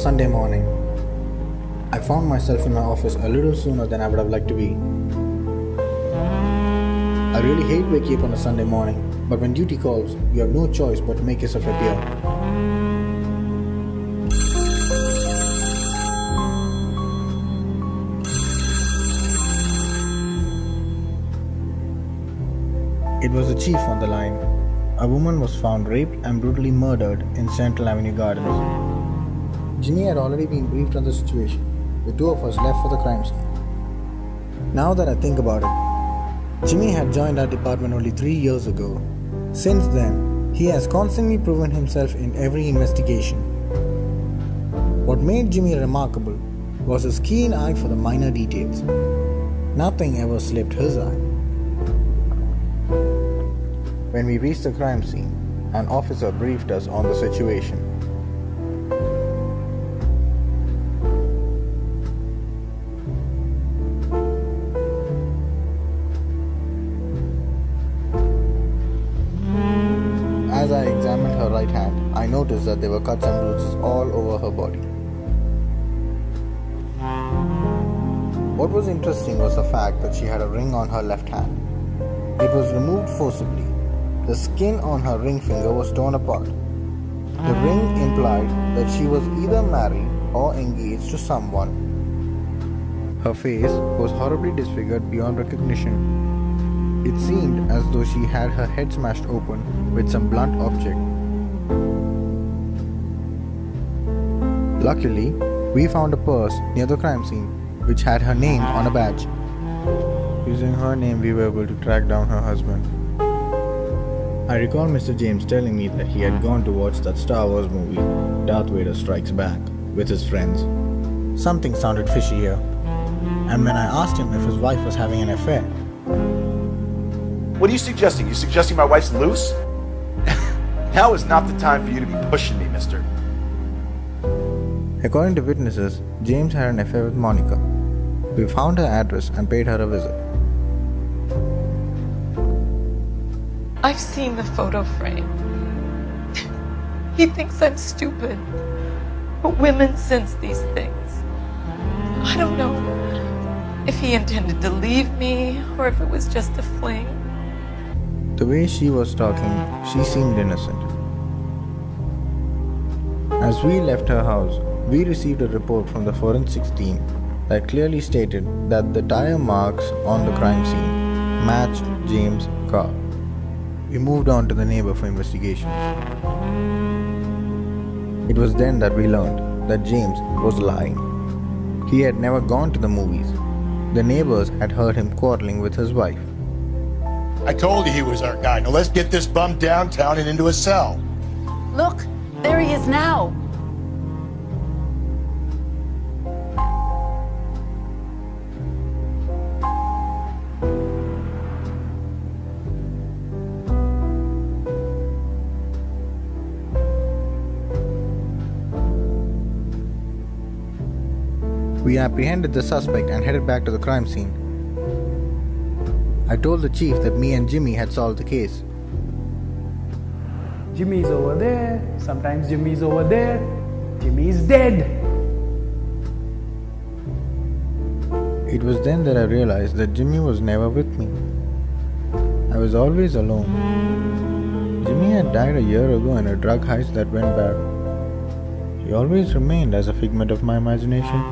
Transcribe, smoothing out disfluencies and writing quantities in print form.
Sunday morning. I found myself in my office a little sooner than I would have liked to be. I really hate waking up on a Sunday morning, but when duty calls, you have no choice but to make yourself appear. It was the chief on the line. A woman was found raped and brutally murdered in Central Avenue Gardens. Jimmy had already been briefed on the situation. The two of us left for the crime scene. Now that I think about it, Jimmy had joined our department only 3 years ago. Since then, he has constantly proven himself in every investigation. What made Jimmy remarkable was his keen eye for the minor details. Nothing ever slipped his eye. When we reached the crime scene, an officer briefed us on the situation. As I examined her right hand, I noticed that there were cuts and bruises all over her body. What was interesting was the fact that she had a ring on her left hand. It was removed forcibly. The skin on her ring finger was torn apart. The ring implied that she was either married or engaged to someone. Her face was horribly disfigured beyond recognition. It seemed as though she had her head smashed open with some blunt object. Luckily, we found a purse near the crime scene which had her name on a badge. Using her name, we were able to track down her husband. I recall Mr. James telling me that he had gone to watch that Star Wars movie, Darth Vader Strikes Back, with his friends. Something sounded fishy here, and when I asked him if his wife was having an affair, "What are you suggesting? You suggesting my wife's loose?" Now is not the time for you to be pushing me, mister. according to witnesses, James had an affair with Monica. We found her address and paid her a visit. I've seen the photo frame. He thinks I'm stupid. But women sense these things. I don't know if he intended to leave me or if it was just a fling. The way she was talking, she seemed innocent. As we left her house, we received a report from the forensics team that clearly stated that the tire marks on the crime scene matched James' car. We moved on to the neighbor for investigations. It was then that we learned that James was lying. He had never gone to the movies. The neighbors had heard him quarreling with his wife. I told you he was our guy. Now let's get this bum downtown and into a cell. Look, there he is now. We apprehended the suspect and headed back to the crime scene. I told the chief that me and Jimmy had solved the case. Jimmy's over there, sometimes Jimmy's over there, Jimmy's dead. It was then that I realized that Jimmy was never with me. I was always alone. Jimmy had died a year ago in a drug heist that went bad. He always remained as a figment of my imagination.